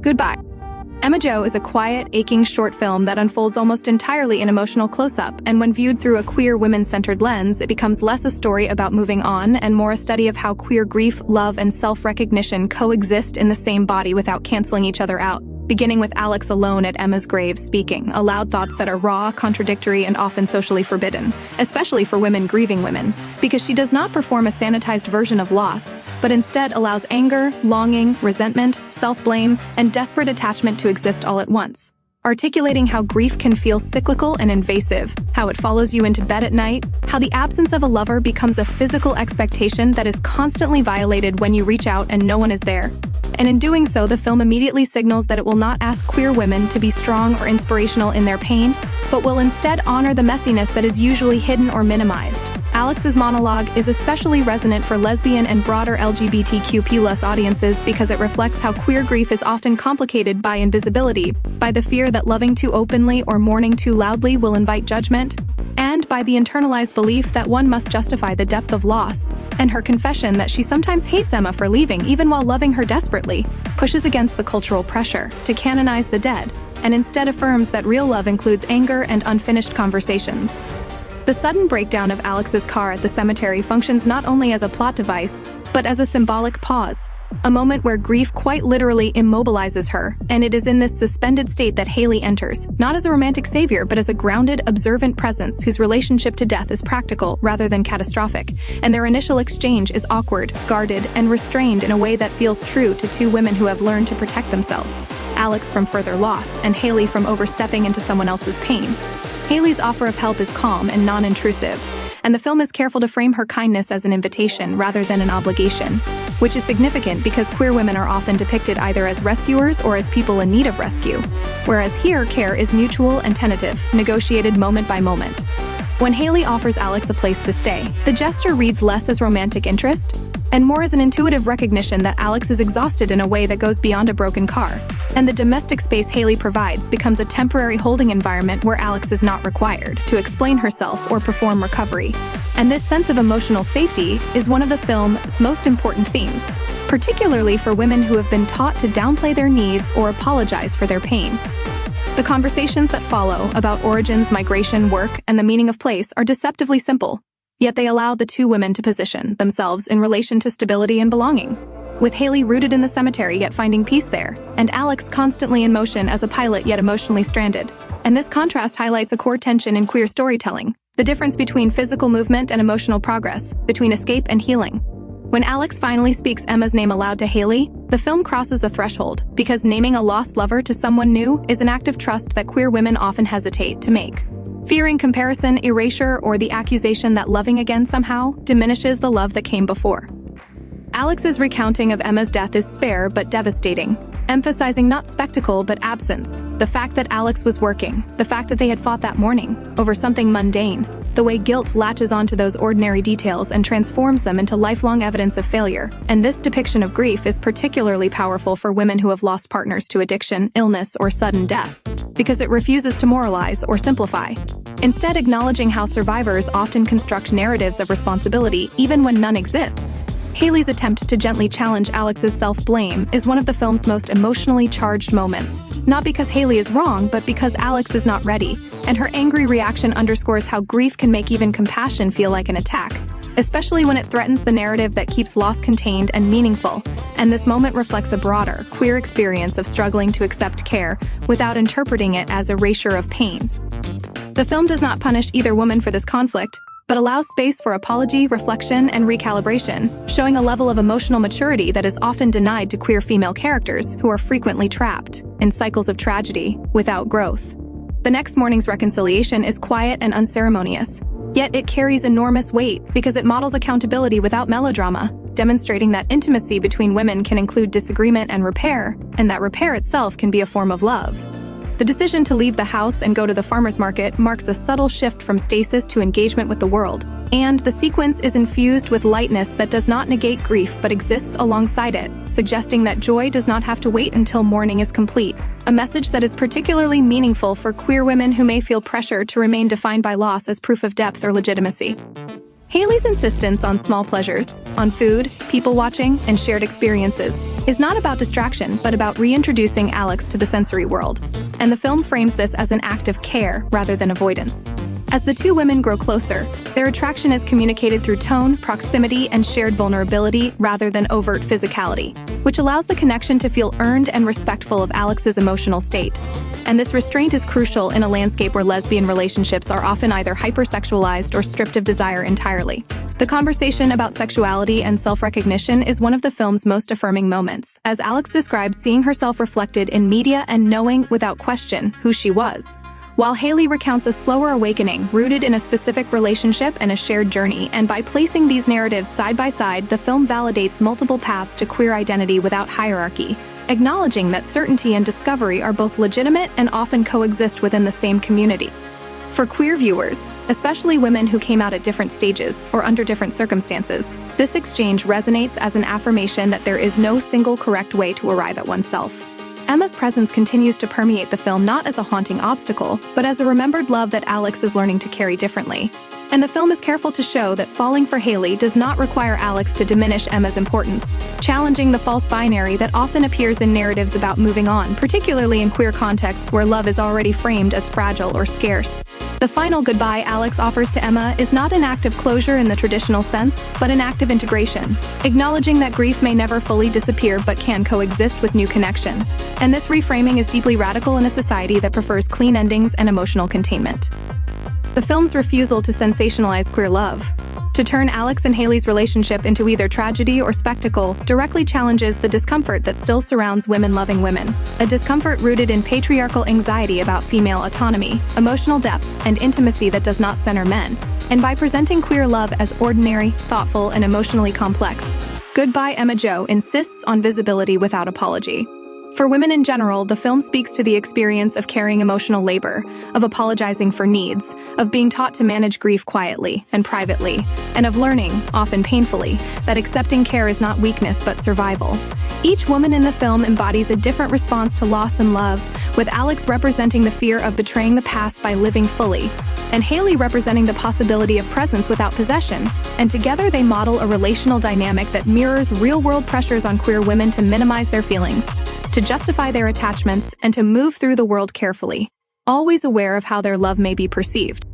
Goodbye. Emma Joe is a quiet, aching short film that unfolds almost entirely in emotional close-up, and when viewed through a queer, women-centered lens, it becomes less a story about moving on and more a study of how queer grief, love, and self-recognition coexist in the same body without canceling each other out. Beginning with Alex alone at Emma's grave speaking, aloud thoughts that are raw, contradictory, and often socially forbidden, especially for women grieving women, because she does not perform a sanitized version of loss, but instead allows anger, longing, resentment, self-blame, and desperate attachment to exist all at once. Articulating how grief can feel cyclical and invasive, how it follows you into bed at night, how the absence of a lover becomes a physical expectation that is constantly violated when you reach out and no one is there. And in doing so, the film immediately signals that it will not ask queer women to be strong or inspirational in their pain, but will instead honor the messiness that is usually hidden or minimized. Alex's monologue is especially resonant for lesbian and broader LGBTQ+ audiences because it reflects how queer grief is often complicated by invisibility, by the fear that loving too openly or mourning too loudly will invite judgment, and by the internalized belief that one must justify the depth of loss. And her confession that she sometimes hates Emma for leaving even while loving her desperately pushes against the cultural pressure to canonize the dead, and instead affirms that real love includes anger and unfinished conversations. The sudden breakdown of Alex's car at the cemetery functions not only as a plot device, but as a symbolic pause, a moment where grief quite literally immobilizes her, and it is in this suspended state that Haley enters, not as a romantic savior but as a grounded, observant presence whose relationship to death is practical rather than catastrophic, and their initial exchange is awkward, guarded, and restrained in a way that feels true to two women who have learned to protect themselves, Alex from further loss and Haley from overstepping into someone else's pain. Haley's offer of help is calm and non-intrusive, and the film is careful to frame her kindness as an invitation rather than an obligation, which is significant because queer women are often depicted either as rescuers or as people in need of rescue, whereas here care is mutual and tentative, negotiated moment by moment. When Haley offers Alex a place to stay, the gesture reads less as romantic interest and more as an intuitive recognition that Alex is exhausted in a way that goes beyond a broken car, and the domestic space Haley provides becomes a temporary holding environment where Alex is not required to explain herself or perform recovery. And this sense of emotional safety is one of the film's most important themes, particularly for women who have been taught to downplay their needs or apologize for their pain. The conversations that follow about origins, migration, work, and the meaning of place are deceptively simple, yet they allow the two women to position themselves in relation to stability and belonging, with Haley rooted in the cemetery yet finding peace there, and Alex constantly in motion as a pilot yet emotionally stranded. And this contrast highlights a core tension in queer storytelling, the difference between physical movement and emotional progress, between escape and healing. When Alex finally speaks Emma's name aloud to Haley, the film crosses a threshold, because naming a lost lover to someone new is an act of trust that queer women often hesitate to make, fearing comparison, erasure, or the accusation that loving again somehow diminishes the love that came before. Alex's recounting of Emma's death is spare but devastating, emphasizing not spectacle but absence, the fact that Alex was working, the fact that they had fought that morning over something mundane, the way guilt latches onto those ordinary details and transforms them into lifelong evidence of failure. And this depiction of grief is particularly powerful for women who have lost partners to addiction, illness, or sudden death, because it refuses to moralize or simplify, instead acknowledging how survivors often construct narratives of responsibility even when none exists. Haley's attempt to gently challenge Alex's self-blame is one of the film's most emotionally charged moments, not because Haley is wrong, but because Alex is not ready, and her angry reaction underscores how grief can make even compassion feel like an attack, especially when it threatens the narrative that keeps loss contained and meaningful. And this moment reflects a broader, queer experience of struggling to accept care without interpreting it as erasure of pain. The film does not punish either woman for this conflict, but allows space for apology, reflection, and recalibration, showing a level of emotional maturity that is often denied to queer female characters who are frequently trapped in cycles of tragedy without growth. The next morning's reconciliation is quiet and unceremonious, yet it carries enormous weight because it models accountability without melodrama, demonstrating that intimacy between women can include disagreement and repair, and that repair itself can be a form of love. The decision to leave the house and go to the farmer's market marks a subtle shift from stasis to engagement with the world, and the sequence is infused with lightness that does not negate grief but exists alongside it, suggesting that joy does not have to wait until mourning is complete, a message that is particularly meaningful for queer women who may feel pressure to remain defined by loss as proof of depth or legitimacy. Haley's insistence on small pleasures, on food, people watching, and shared experiences is not about distraction, but about reintroducing Alex to the sensory world. And the film frames this as an act of care rather than avoidance. As the two women grow closer, their attraction is communicated through tone, proximity, and shared vulnerability rather than overt physicality, which allows the connection to feel earned and respectful of Alex's emotional state. And this restraint is crucial in a landscape where lesbian relationships are often either hypersexualized or stripped of desire entirely. The conversation about sexuality and self-recognition is one of the film's most affirming moments, as Alex describes seeing herself reflected in media and knowing, without question, who she was. While Haley recounts a slower awakening rooted in a specific relationship and a shared journey, and by placing these narratives side by side, the film validates multiple paths to queer identity without hierarchy, acknowledging that certainty and discovery are both legitimate and often coexist within the same community. For queer viewers, especially women who came out at different stages or under different circumstances, this exchange resonates as an affirmation that there is no single correct way to arrive at oneself. Emma's presence continues to permeate the film not as a haunting obstacle, but as a remembered love that Alex is learning to carry differently. And the film is careful to show that falling for Haley does not require Alex to diminish Emma's importance, challenging the false binary that often appears in narratives about moving on, particularly in queer contexts where love is already framed as fragile or scarce. The final goodbye Alex offers to Emma is not an act of closure in the traditional sense, but an act of integration, acknowledging that grief may never fully disappear but can coexist with new connection. And this reframing is deeply radical in a society that prefers clean endings and emotional containment. The film's refusal to sensationalize queer love, to turn Alex and Haley's relationship into either tragedy or spectacle, directly challenges the discomfort that still surrounds women loving women, a discomfort rooted in patriarchal anxiety about female autonomy, emotional depth, and intimacy that does not center men. And by presenting queer love as ordinary, thoughtful, and emotionally complex, Goodbye Emma Jo insists on visibility without apology. For women in general, the film speaks to the experience of carrying emotional labor, of apologizing for needs, of being taught to manage grief quietly and privately, and of learning, often painfully, that accepting care is not weakness but survival. Each woman in the film embodies a different response to loss and love, with Alex representing the fear of betraying the past by living fully, and Haley representing the possibility of presence without possession. And together they model a relational dynamic that mirrors real-world pressures on queer women to minimize their feelings, to justify their attachments, and to move through the world carefully, always aware of how their love may be perceived.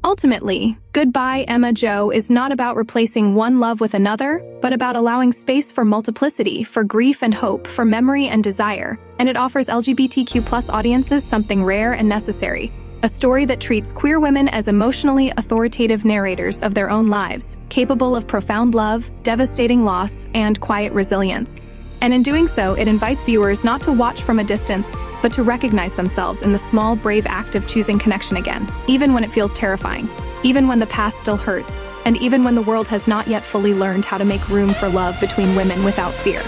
Ultimately, Goodbye Emma Jo is not about replacing one love with another, but about allowing space for multiplicity, for grief and hope, for memory and desire, and it offers LGBTQ+ audiences something rare and necessary. A story that treats queer women as emotionally authoritative narrators of their own lives, capable of profound love, devastating loss, and quiet resilience. And in doing so, it invites viewers not to watch from a distance, but to recognize themselves in the small, brave act of choosing connection again, even when it feels terrifying, even when the past still hurts, and even when the world has not yet fully learned how to make room for love between women without fear.